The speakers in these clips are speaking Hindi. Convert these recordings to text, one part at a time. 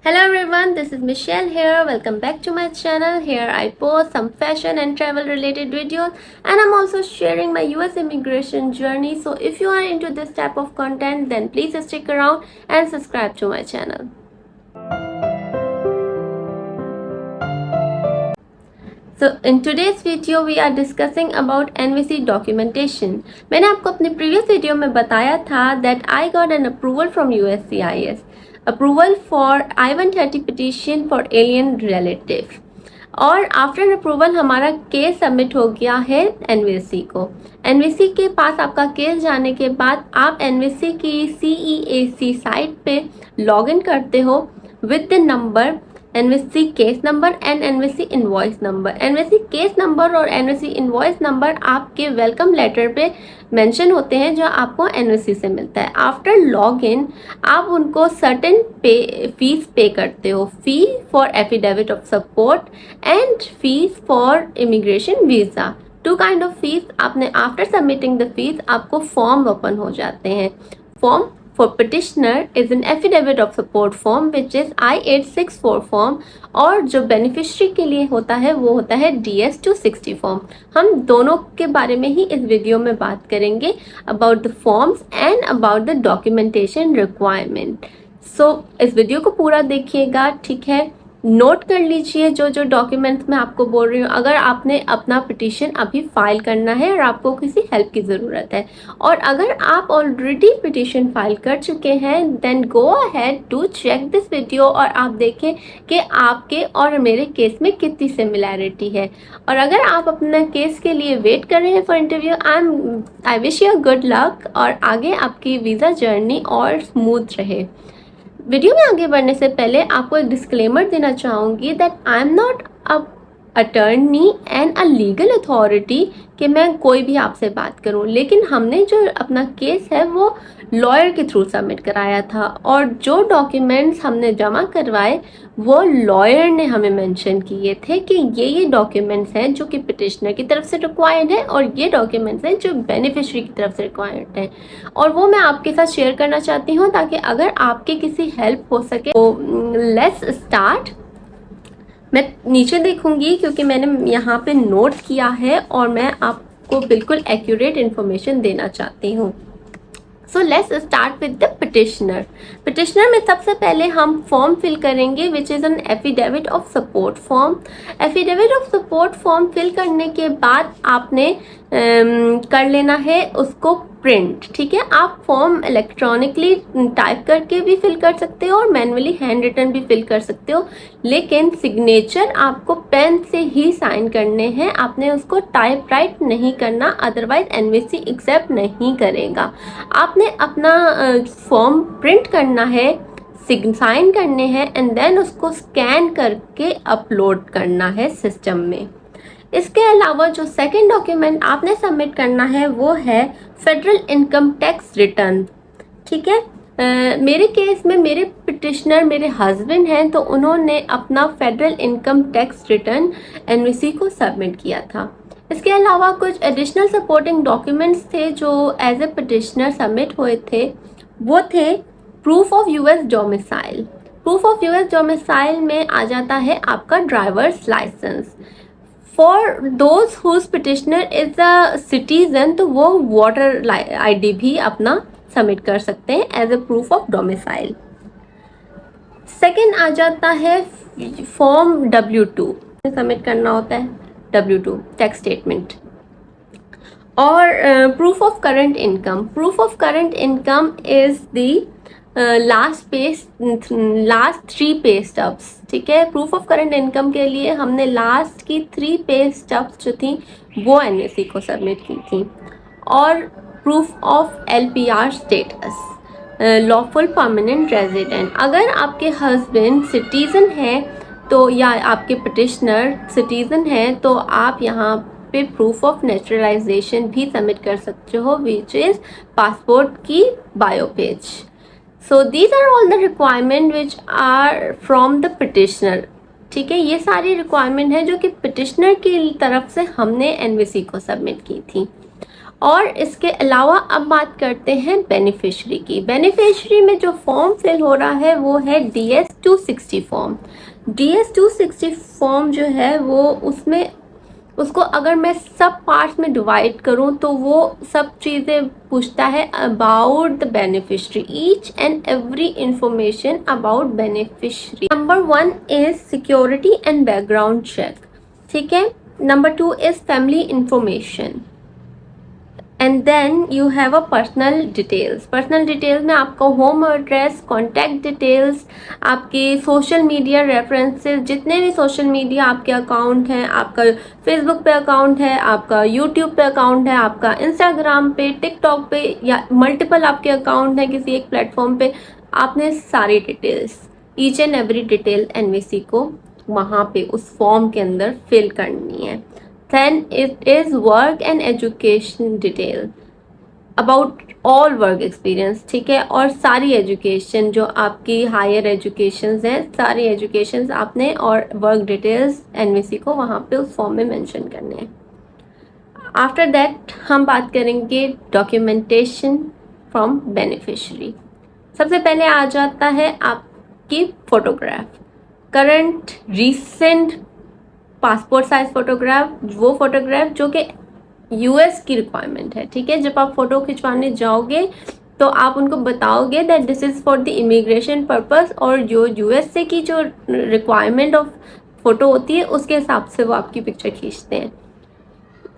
Hello everyone, this is Michelle here. Welcome back to my channel. Here I post some fashion and travel related videos, and I'm also sharing my US immigration journey. So if you are into this type of content, then please stick around and subscribe to my channel. So in today's video we are discussing about NVC documentation. मैंने आपको अपने previous video में बताया था that I got an approval from USCIS, approval for I-130 petition for alien relative, और आफ्टर अप्रूवल हमारा केस सबमिट हो गया है एनवीसी को। एनवीसी के पास आपका केस जाने के बाद आप एनवीसी की CEAC साइट पे लॉगिन करते हो with the number NVC case number and NVC invoice number. NVC case number और एनवीसी इनवॉइस नंबर आपके वेलकम लेटर पे मेंशन होते हैं जो आपको एनवीसी से मिलता है। आफ्टर लॉग इन आप उनको सर्टेन फीस पे करते हो, fee for affidavit of support and fees for immigration visa. Two kind of fees आपने आफ्टर सबमिटिंग द फीस आपको फॉर्म ओपन हो जाते हैं। Form for petitioner is an affidavit of support form which is I-864 form, और जो बेनिफिशियरी के लिए होता है वो होता है DS-260 फॉर्म। हम दोनों के बारे में ही इस वीडियो में बात करेंगे about the forms and about the documentation requirement. So इस वीडियो को पूरा देखिएगा, ठीक है। नोट कर लीजिए जो जो डॉक्यूमेंट्स मैं आपको बोल रही हूँ। अगर आपने अपना पिटीशन अभी फाइल करना है और आपको किसी हेल्प की ज़रूरत है, और अगर आप ऑलरेडी पिटीशन फाइल कर चुके हैं, then go ahead to check this video और आप देखें कि आपके और मेरे केस में कितनी सिमिलैरिटी है। और अगर आप अपने केस के लिए वेट कर रहे हैं for interview, I wish you good luck और आगे आपकी वीज़ा जर्नी और स्मूथ रहे। वीडियो में आगे बढ़ने से पहले आपको एक डिस्क्लेमर देना चाहूँगी that I am not a attorney and a legal authority कि मैं कोई भी आपसे बात करूं, लेकिन हमने जो अपना केस है वो लॉयर के थ्रू सबमिट कराया था, और जो डॉक्यूमेंट्स हमने जमा करवाए वो लॉयर ने हमें मेंशन किए थे कि ये डॉक्यूमेंट्स हैं जो कि पिटिशनर की तरफ से रिक्वायर्ड है और ये डॉक्यूमेंट्स हैं जो बेनिफिशियरी की तरफ से रिक्वायर्ड है, और वो मैं आपके साथ शेयर करना चाहती हूँ ताकि अगर आपके किसी हेल्प हो सके। तो लेट्स स्टार्ट। मैं नीचे देखूंगी क्योंकि मैंने यहाँ पे नोट किया है और मैं आपको बिल्कुल एक्यूरेट इन्फॉर्मेशन देना चाहती हूँ। So let's start with the petitioner. Petitioner में सबसे पहले हम फॉर्म फिल करेंगे which is an affidavit of support form. Affidavit of support form fill करने के बाद आपने कर लेना है उसको प्रिंट, ठीक है। आप फॉर्म इलेक्ट्रॉनिकली टाइप करके भी फिल कर सकते हो और मैनुअली हैंड रिटन भी फिल कर सकते हो, लेकिन सिग्नेचर आपको पेन से ही साइन करने हैं। आपने उसको टाइप राइट नहीं करना, अदरवाइज एनवीसी एक्सेप्ट नहीं करेगा। आपने अपना फॉर्म प्रिंट करना है, साइन करने हैं एंड देन उसको स्कैन करके अपलोड करना है सिस्टम में। इसके अलावा जो सेकंड डॉक्यूमेंट आपने सबमिट करना है वो है फेडरल इनकम टैक्स रिटर्न, ठीक है। मेरे केस में मेरे पिटिशनर मेरे हस्बैंड हैं, तो उन्होंने अपना federal income tax return NVC को सबमिट किया था। इसके अलावा कुछ एडिशनल सपोर्टिंग डॉक्यूमेंट्स थे जो एज ए पिटिशनर सबमिट हुए थे, वो थे proof of US domicile. Proof of US domicile में आ जाता है आपका driver's licence. For those whose petitioner is a citizen, तो वो वोटर आईडी भी अपना सबमिट कर सकते हैं as a proof of domicile. Second आ जाता है फॉर्म W2 सबमिट करना होता है, W2 टैक्स स्टेटमेंट, और proof of current income. Proof of current income is the last 3 pay stubs, ठीक है। प्रूफ ऑफ करंट इनकम के लिए हमने लास्ट की 3 पे स्टब्स जो थी वो एनवीसी को सबमिट की थी, और proof of LPR status, lawful permanent resident. अगर आपके हस्बैंड सिटीजन है तो, या आपके पिटिशनर सिटीजन है, तो आप यहाँ पे प्रूफ ऑफ नेचुरलाइजेशन भी सबमिट कर सकते हो विच इज़ पासपोर्ट की bio page. So these are all the requirement which are from the petitioner, ठीक है। ये सारी रिक्वायरमेंट है जो कि पिटिशनर की तरफ से हमने एनवीसी को सबमिट की थी। और इसके अलावा अब बात करते हैं बेनिफिशरी की। बेनिफिशरी में जो फॉर्म फिल हो रहा है वो है DS-260 फॉर्म। DS-260 फॉर्म जो है वो उसको अगर मैं सब पार्ट्स में डिवाइड करूं तो वो सब चीज़ें पूछता है about the beneficiary, each and every information about beneficiary. Number 1 is security and background check, ठीक है। Number 2 is family information, and then you have a personal details. Personal details में आपका होम एड्रेस, कॉन्टैक्ट डिटेल्स, आपके सोशल मीडिया रेफरेंसेस, जितने भी सोशल मीडिया आपके अकाउंट हैं, आपका फेसबुक पे अकाउंट है, आपका यूट्यूब पे अकाउंट है, आपका इंस्टाग्राम पे, टिकटॉक पे, या मल्टीपल आपके अकाउंट हैं किसी एक प्लेटफॉर्म पे, आपने सारी details, each and every detail NVC को वहाँ पे उस फॉर्म के अंदर फिल करनी है। Then it is work and education detail about all work experience, ठीक है। और सारी एजुकेशन जो आपकी हायर एजुकेशंस हैं, सारी एजुकेशंस आपने और वर्क डिटेल्स एनवीसी को वहाँ पे उस फॉर्म में मेंशन करने हैं। आफ्टर दैट हम बात करेंगे डॉक्यूमेंटेशन फ्रॉम बेनिफिशरी। सबसे पहले आ जाता है आपकी photograph, current recent passport size photograph, वो फोटोग्राफ जो कि यूएस की रिक्वायरमेंट है, ठीक है। जब आप फोटो खिंचवाने जाओगे तो आप उनको बताओगे that this is for the immigration purpose, और जो यूएसए की जो रिक्वायरमेंट ऑफ फोटो होती है उसके हिसाब से वो आपकी पिक्चर खींचते हैं।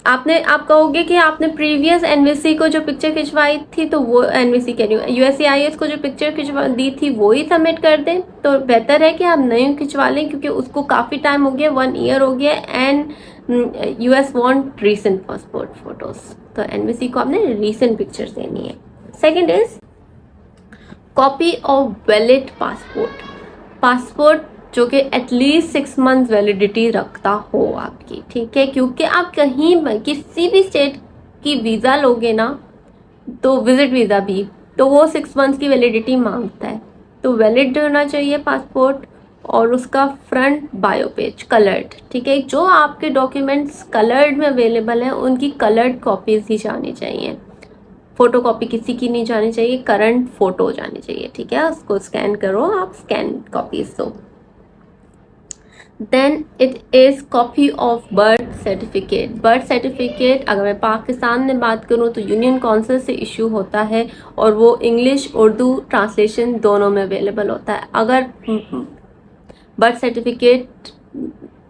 आप कहोगे कि आपने प्रीवियस एनवीसी को जो पिक्चर खिंचवाई थी तो वो एनवीसी कह रही हूँ, USCIS को जो पिक्चर खिंचवा दी थी वो ही सबमिट कर दें, तो बेहतर है कि आप नई खिंचवा लें क्योंकि उसको काफ़ी टाइम हो गया, 1 ईयर हो गया, and US want recent passport photos, तो एनवीसी को आपने रीसेंट पिक्चर्स देनी है। Second is copy of valid passport जो कि एटलीस्ट 6 मंथ्स वैलिडिटी रखता हो आपकी, ठीक है। क्योंकि आप कहीं किसी भी स्टेट की वीज़ा लोगे ना, तो विजिट वीज़ा भी, तो वो 6 मंथ्स की वैलिडिटी मांगता है, तो वैलिड होना चाहिए पासपोर्ट, और उसका फ्रंट बायो पेज कलर्ड, ठीक है। जो आपके डॉक्यूमेंट्स कलर्ड में अवेलेबल हैं उनकी कलर्ड कॉपीज ही जानी चाहिए, फोटो कॉपी किसी की नहीं जानी चाहिए, करंट फोटो जानी चाहिए, ठीक है। उसको स्कैन करो, आप स्कैन कॉपीज दो। Then it is copy of birth certificate. Birth certificate अगर मैं पाकिस्तान में बात करूँ तो यूनियन काउंसिल से इशू होता है, और वो इंग्लिश उर्दू ट्रांसलेशन दोनों में अवेलेबल होता है। अगर बर्थ सर्टिफिकेट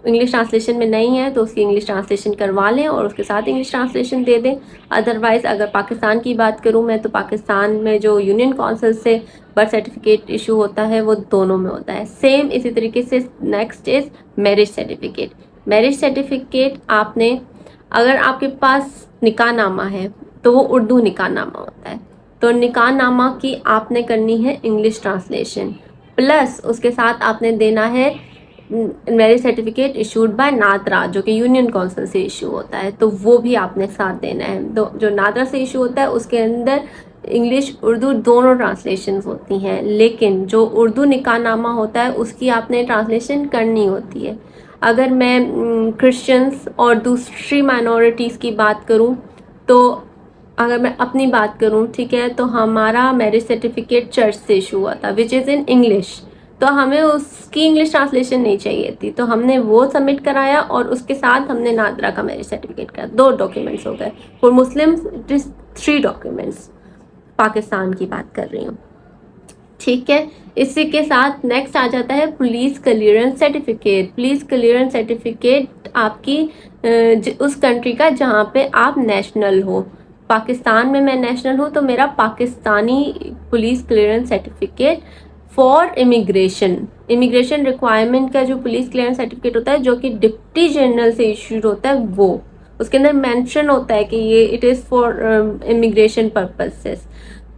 इंग्लिश ट्रांसलेशन में नहीं है तो उसकी इंग्लिश ट्रांसलेशन करवा लें और उसके साथ इंग्लिश ट्रांसलेशन दे दें। अदरवाइज़ अगर पाकिस्तान की बात करूं मैं तो पाकिस्तान में जो यूनियन काउंसिल से बर्थ सर्टिफिकेट इशू होता है वो दोनों में होता है सेम। इसी तरीके से next is marriage certificate. Marriage certificate आपने, अगर आपके पास निकाह नामा है तो वो उर्दू निकाह नामा होता है, तो निकाह नामा की आपने करनी है इंग्लिश ट्रांसलेशन, प्लस उसके साथ आपने देना है marriage certificate issued by NADRA जो कि यूनियन काउंसिल से इशू होता है, तो वो भी आपने साथ देना है। तो जो नादरा से इशू होता है उसके अंदर इंग्लिश उर्दू दोनों ट्रांसलेशंस होती हैं, लेकिन जो उर्दू निकाहनामा होता है उसकी आपने ट्रांसलेशन करनी होती है। अगर मैं क्रिश्चियंस और दूसरी माइनॉरिटीज़ की बात करूं तो अगर मैं अपनी बात करूं, ठीक है, तो हमारा मैरिज सर्टिफिकेट चर्च से इशू हुआ था विच इज़ इन इंग्लिश, तो हमें उसकी इंग्लिश ट्रांसलेशन नहीं चाहिए थी, तो हमने वो सबमिट कराया और उसके साथ हमने नादरा का मैरिज सर्टिफिकेट कराया। 2 डॉक्यूमेंट्स हो गए। For Muslims it is 3 documents, Pakistan की बात कर रही हूँ, ठीक है। इसी के साथ नेक्स्ट आ जाता है police clearance certificate. Police clearance certificate आपकी उस कंट्री का जहाँ पे आप नेशनल हो। पाकिस्तान में मैं नेशनल हूँ तो मेरा Pakistani police clearance certificate for immigration requirement का जो पुलिस क्लियरेंस सर्टिफिकेट होता है जो कि डिप्टी जनरल से इशूड होता है, वो उसके अंदर मेंशन होता है कि ये it is for immigration purposes.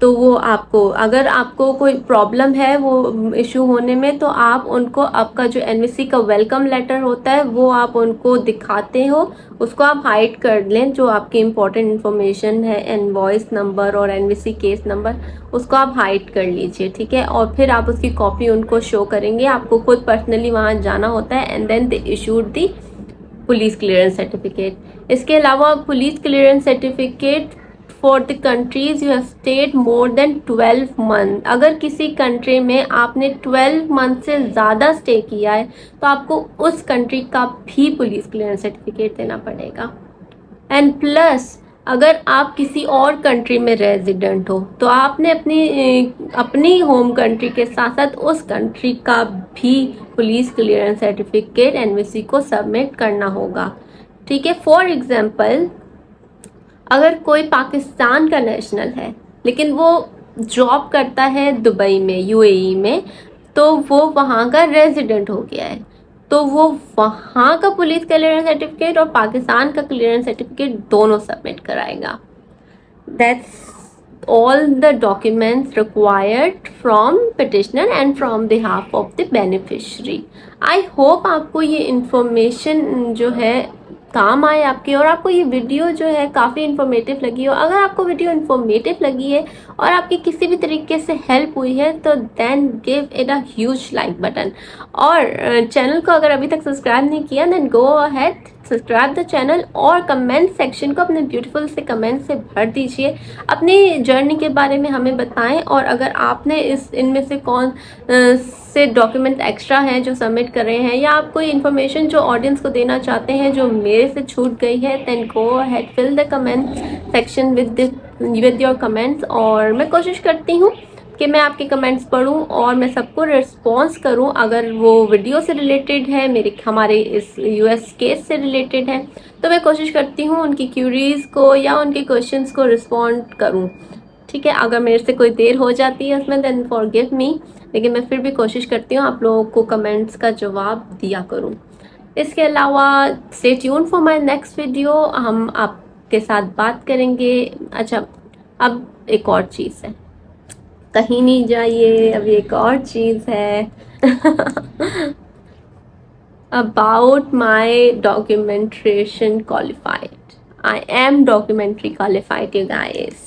तो वो आपको, अगर आपको कोई प्रॉब्लम है वो इशू होने में, तो आप उनको आपका जो एनवीसी का वेलकम लेटर होता है वो आप उनको दिखाते हो, उसको आप हाइड कर लें जो आपकी इंपॉर्टेंट इन्फॉर्मेशन है, इनवॉइस नंबर और एनवीसी केस नंबर, उसको आप हाइड कर लीजिए, ठीक है। और फिर आप उसकी कॉपी उनको शो करेंगे, आपको खुद पर्सनली वहाँ जाना होता है, and then they issued the police clearance certificate. इसके अलावा police clearance certificate for the countries you have stayed more than 12 month. अगर किसी कंट्री में आपने 12 मंथ से ज़्यादा स्टे किया है तो आपको उस कंट्री का भी पुलिस क्लियरेंस सर्टिफिकेट देना पड़ेगा। एंड प्लस अगर आप किसी और कंट्री में रेजिडेंट हो तो आपने अपनी होम कंट्री के साथ साथ उस कंट्री का भी पुलिस क्लियरेंस सर्टिफिकेट एनवीसी को सबमिट करना होगा। ठीक है, फॉर एग्जांपल अगर कोई पाकिस्तान का नेशनल है लेकिन वो जॉब करता है दुबई में, यूएई में, तो वो वहाँ का रेजिडेंट हो गया है, तो वो वहाँ का पुलिस क्लियरेंस सर्टिफिकेट और पाकिस्तान का क्लियरेंस सर्टिफिकेट दोनों सबमिट कराएगा। That's all the documents required from petitioner and from behalf of the beneficiary. I hope आपको ये information जो है काम आए आपके, और आपको ये वीडियो जो है काफ़ी इन्फॉर्मेटिव लगी हो। अगर आपको वीडियो इन्फॉर्मेटिव लगी है और आपकी किसी भी तरीके से हेल्प हुई है तो then give it a huge like button, और चैनल को अगर अभी तक सब्सक्राइब नहीं किया then go ahead subscribe the channel, और कमेंट सेक्शन को अपने ब्यूटीफुल से कमेंट से भर दीजिए, अपनी जर्नी के बारे में हमें बताएं। और अगर आपने इनमें से कौन से डॉक्यूमेंट एक्स्ट्रा हैं जो सबमिट कर रहे हैं, या आप कोई इन्फॉर्मेशन जो ऑडियंस को देना चाहते हैं जो मेरे से छूट गई है, then go ahead fill the comment section with your comments. और मैं कोशिश करती हूँ कि मैं आपके कमेंट्स पढूं और मैं सबको रिस्पॉन्स करूं। अगर वो वीडियो से रिलेटेड है, हमारे इस यूएस केस से रिलेटेड है, तो मैं कोशिश करती हूं उनकी क्यूरीज को या उनके क्वेश्चंस को रिस्पॉन्ड करूं। ठीक है, अगर मेरे से कोई देर हो जाती है उसमें देन फॉरगिव मी, लेकिन मैं फिर भी कोशिश करती हूँ आप लोगों को कमेंट्स का जवाब दिया करूँ। इसके अलावा stay tune for my next video, हम आपके साथ बात करेंगे। अच्छा, अब एक और चीज़ है, कहीं नहीं जाइए, अभी एक और चीज़ है about my documentation qualified. I am documentary qualified, you guys.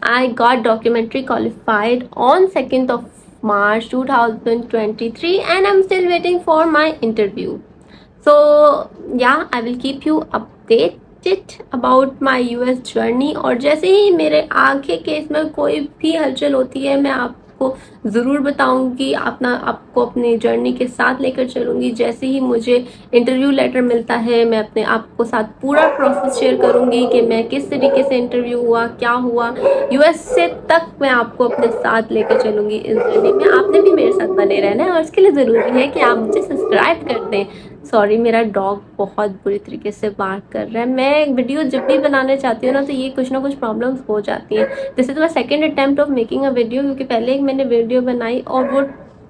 I got documentary qualified on 2nd of March 2023 and I'm still waiting for my interview. So yeah, I will keep you updated about my US journey, और जैसे ही मेरे आगे केस में कोई भी हलचल होती है मैं आपको ज़रूर बताऊंगी, आपको अपनी जर्नी के साथ लेकर चलूँगी। जैसे ही मुझे इंटरव्यू लेटर मिलता है मैं अपने आपको साथ पूरा प्रोसेस शेयर करूँगी कि मैं किस तरीके से इंटरव्यू हुआ, क्या हुआ, यूएस से तक मैं आपको अपने साथ लेकर चलूँगी इस जर्नी में। आपने भी मेरे साथ बने रहना है और इसके लिए ज़रूरी है कि आप मुझे सब्सक्राइब कर दें। सॉरी, मेरा डॉग बहुत बुरी तरीके से बार्क कर रहा है। मैं वीडियो जब भी बनाने चाहती हूँ ना तो ये कुछ ना कुछ प्रॉब्लम्स हो जाती हैं। This is my second attempt of making a video, क्योंकि पहले एक मैंने वीडियो बनाई और वो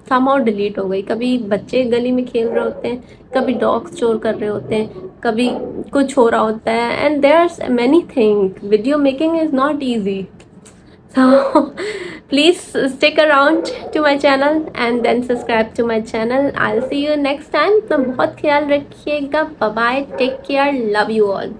समहाउ डिलीट हो गई। कभी बच्चे गली में खेल रहे होते हैं, कभी डॉग्स चोर कर रहे होते हैं, कभी कुछ हो रहा होता है, and there are many things. Video making is not easy. So please stick around to my channel and then subscribe to my channel. I'll see you next time. अपना बहुत ख्याल रखिएगा. Bye bye. Take care. Love you all.